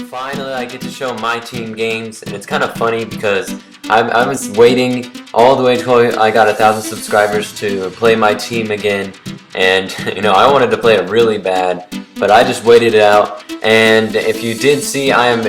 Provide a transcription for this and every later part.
Finally, I get to show MyTeam Games, and it's kind of funny because I was waiting all the way till I got 1,000 subscribers to play my team again, and I wanted to play it really bad, but I just waited it out. And if you did see, I'm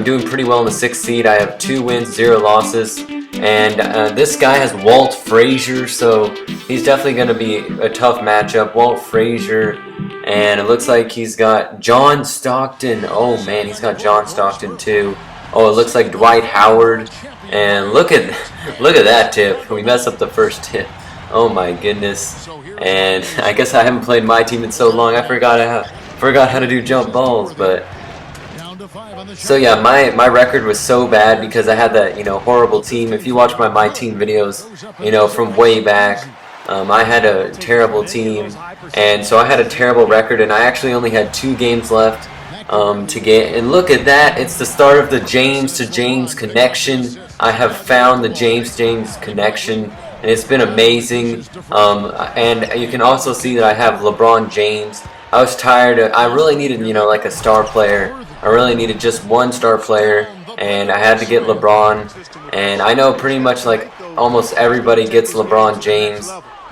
doing pretty well in the 6th seed. I have 2 wins, 0 losses, and this guy has Walt Frazier, so he's definitely going to be a tough matchup. Walt Frazier. And it looks like he's got John Stockton. Oh man, he's got John Stockton too. Oh, it looks like Dwight Howard. And look at that tip. We messed up the first tip. Oh my goodness. And I guess I haven't played my team in so long. I forgot how to do jump balls. But so yeah, my record was so bad because I had that horrible team. If you watch my team videos, from way back. I had a terrible team, and so I had a terrible record, and I actually only had 2 games left to get. And look at that, it's the start of the James to James connection. I have found the James connection, and it's been amazing. And you can also see that I have LeBron James. I was tired. I really needed, like a star player. I really needed just one star player, and I had to get LeBron. And I know pretty much like almost everybody gets LeBron James.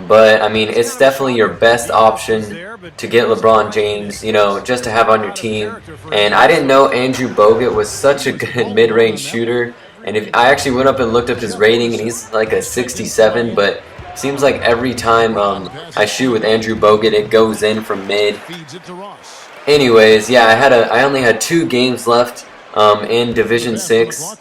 But, I mean, it's definitely your best option to get LeBron James, just to have on your team. And I didn't know Andrew Bogut was such a good mid-range shooter. And I actually went up and looked up his rating, and he's like a 67. But it seems like every time I shoot with Andrew Bogut, it goes in from mid. Anyways, yeah, I only had 2 games left in Division 6.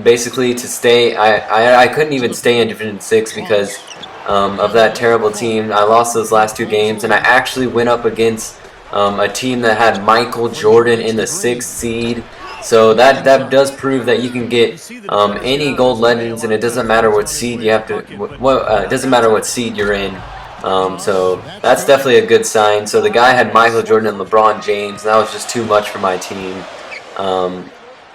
Basically, to stay, I couldn't even stay in Division 6 because of that terrible team. I lost those last 2 games, and I actually went up against a team that had Michael Jordan in the 6th seed. So that does prove that you can get any gold legends, and it doesn't matter what seed you have to. It doesn't matter what seed you're in. So that's definitely a good sign. So the guy had Michael Jordan and LeBron James, and that was just too much for my team.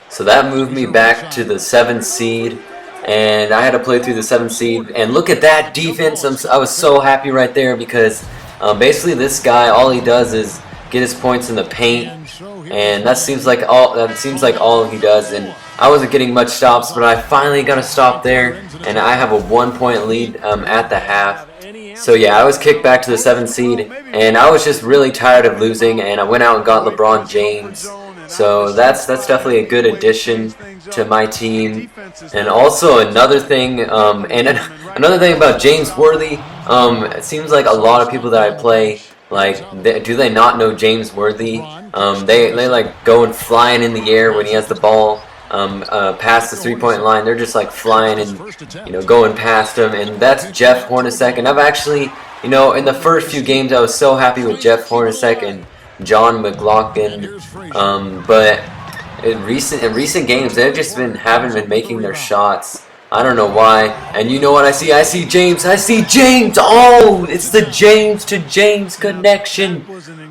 So that moved me back to the 7th seed. And I had to play through the 7th seed, and look at that defense. I was so happy right there because basically this guy, all he does is get his points in the paint, and that seems like all he does. And I wasn't getting much stops, but I finally got a stop there, and I have a 1-point lead at the half. So yeah, I was kicked back to the 7th seed, and I was just really tired of losing, and I went out and got LeBron James. So that's definitely a good addition to my team. And also another thing, another thing about James Worthy, it seems like a lot of people that I play, like, do they not know James Worthy? They like going flying in the air when he has the ball past the 3-point line. They're just like flying and going past him. And that's Jeff Hornacek. And I've actually, in the first few games, I was so happy with Jeff Hornacek and John McLaughlin, but in recent games they just haven't been making their shots. I don't know why. And you know what I see? I see James. Oh, it's the James to James connection.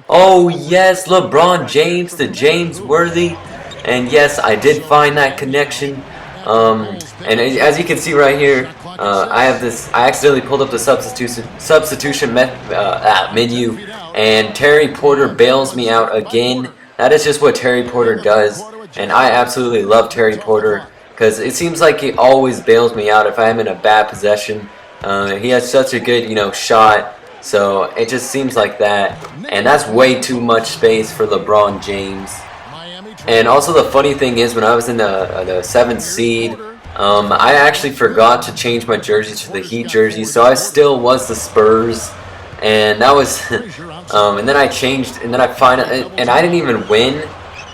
Oh yes, LeBron James to James Worthy. And yes, I did find that connection. And as you can see right here, I accidentally pulled up the substitution menu. And Terry Porter bails me out again. That is just what Terry Porter does. And I absolutely love Terry Porter because it seems like he always bails me out if I'm in a bad possession. He has such a good, shot. So it just seems like that. And that's way too much space for LeBron James. And also the funny thing is, when I was in the 7th seed, I actually forgot to change my jersey to the Heat jersey. So I still was the Spurs. And that was, and then I changed, and then I didn't even win.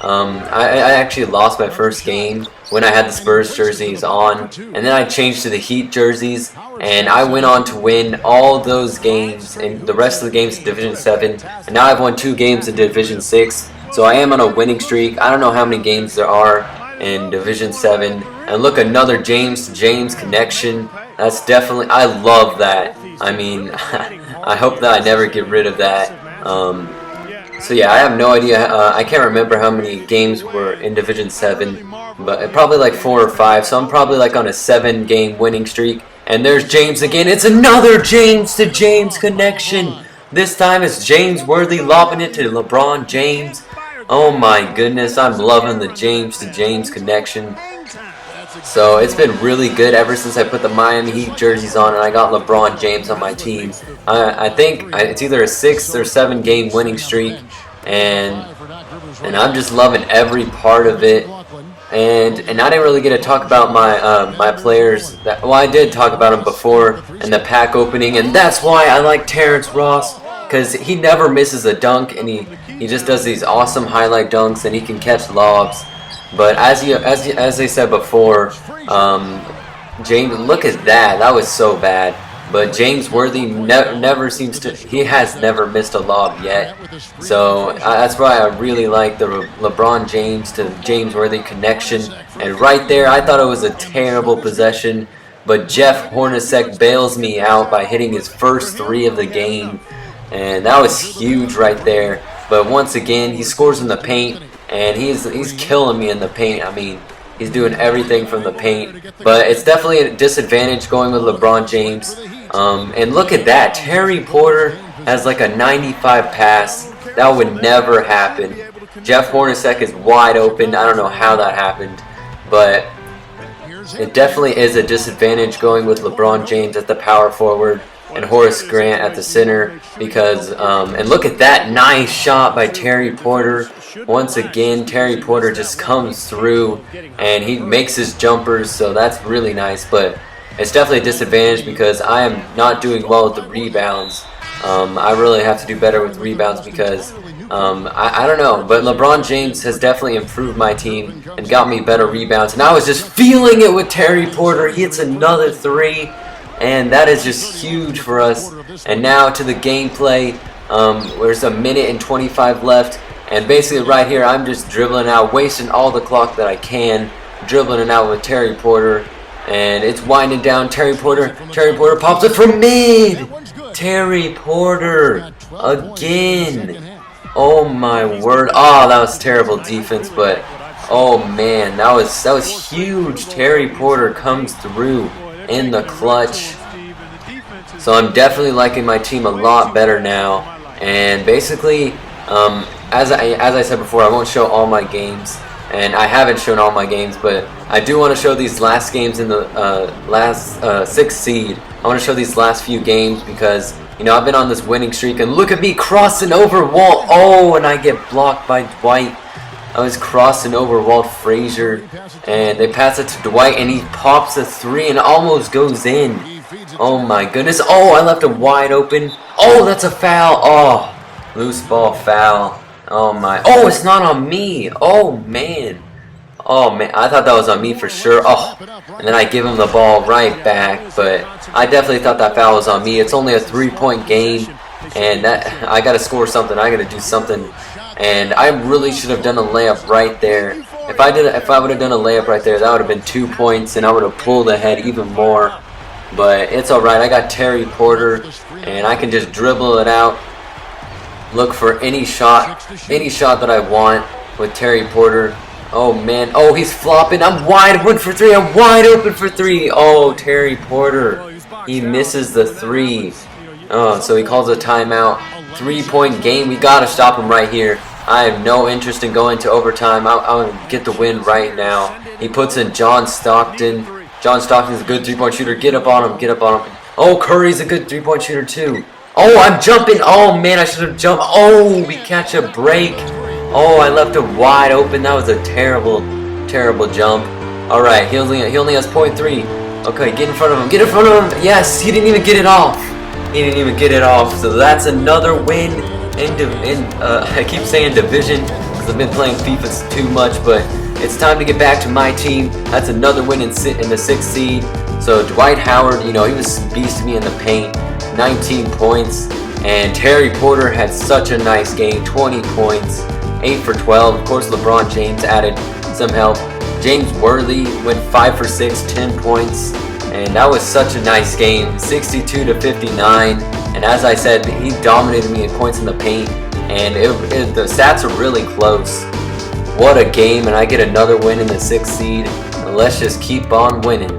I actually lost my first game when I had the Spurs jerseys on, and then I changed to the Heat jerseys, and I went on to win all those games and the rest of the games in Division 7, and now I've won 2 games in Division 6, so I am on a winning streak. I don't know how many games there are in Division 7, and look, another James to James connection. That's definitely, I love that. I mean, I hope that I never get rid of that. So yeah, I have no idea. I can't remember how many games were in Division 7, but probably like 4 or 5. So I'm probably like on a 7-game winning streak. And there's James again. It's another James to James connection. This time it's James Worthy lobbing it to LeBron James. Oh my goodness, I'm loving the James to James connection. So it's been really good ever since I put the Miami Heat jerseys on and I got LeBron James on my team. I think it's either a 6 or 7 game winning streak, and I'm just loving every part of it. And I didn't really get to talk about my players. Well, I did talk about them before in the pack opening, and that's why I like Terrence Ross, because he never misses a dunk, and he just does these awesome highlight dunks, and he can catch lobs. But as I said before, James, look at that. That was so bad. But James Worthy he has never missed a lob yet. So that's why I really like the LeBron James to James Worthy connection. And right there, I thought it was a terrible possession. But Jeff Hornacek bails me out by hitting his first 3 of the game. And that was huge right there. But once again, he scores in the paint. And he's killing me in the paint. I mean, he's doing everything from the paint. But it's definitely a disadvantage going with LeBron James. And look at that. Terry Porter has like a 95 pass. That would never happen. Jeff Hornacek is wide open. I don't know how that happened. But it definitely is a disadvantage going with LeBron James at the power forward and Horace Grant at the center, because and look at that nice shot by Terry Porter. Once again, Terry Porter just comes through and he makes his jumpers, so that's really nice. But it's definitely a disadvantage because I am not doing well with the rebounds. I really have to do better with rebounds because I don't know, but LeBron James has definitely improved my team and got me better rebounds, and I was just feeling it with Terry Porter. He hits another 3. And that is just huge for us. And now to the gameplay. There's a minute and 25 left. And basically right here, I'm just dribbling out, wasting all the clock that I can. Dribbling it out with Terry Porter. And it's winding down. Terry Porter pops it from mid. Terry Porter again. Oh my word. Oh, that was terrible defense. But oh man, that was huge. Terry Porter comes through in the clutch. So I'm definitely liking my team a lot better now. And basically, as I said before, I won't show all my games, and I haven't shown all my games, but I do want to show these last games in the last 6th seed. I want to show these last few games because, you know, I've been on this winning streak, and look at me crossing over Walt. Oh, and I get blocked by Dwight. I was crossing over Walt Frazier, and they pass it to Dwight, and he pops a 3 and almost goes in. Oh my goodness. Oh, I left him wide open. Oh, that's a foul. Oh, loose ball foul. Oh my. Oh, it's not on me. Oh man. Oh man, I thought that was on me for sure. Oh, and then I give him the ball right back, but I definitely thought that foul was on me. It's only a 3-point game, and that I gotta score something. I gotta do something. And I really should have done a layup right there. If I would have done a layup right there, that would have been 2 points, and I would have pulled ahead even more. But it's all right. I got Terry Porter, and I can just dribble it out. Look for any shot that I want with Terry Porter. Oh man. Oh, he's flopping. I'm wide open for 3. I'm wide open for 3. Oh, Terry Porter. He misses the 3. Oh, so he calls a timeout. 3-point game. We gotta stop him right here. I have no interest in going to overtime. I want to get the win right now. He puts in John Stockton. John Stockton's a good 3-point shooter. Get up on him. Get up on him. Oh, Curry's a good 3-point shooter too. Oh, I'm jumping. Oh man, I should have jumped. Oh, we catch a break. Oh, I left him wide open. That was a terrible, terrible jump. All right, he only has .3. Okay, get in front of him. Get in front of him. Yes, he didn't even get it off. He didn't even get it off. So that's another win I keep saying division because I've been playing FIFA too much, but it's time to get back to my team. That's another win in the 6th seed. So Dwight Howard, you know, he was beasting me in the paint. 19 points. And Terry Porter had such a nice game. 20 points. 8 for 12. Of course, LeBron James added some help. James Worthy went 5 for 6, 10 points. And that was such a nice game. 62 to 59. And as I said, he dominated me in points in the paint. And the stats are really close. What a game. And I get another win in the 6th seed. And let's just keep on winning.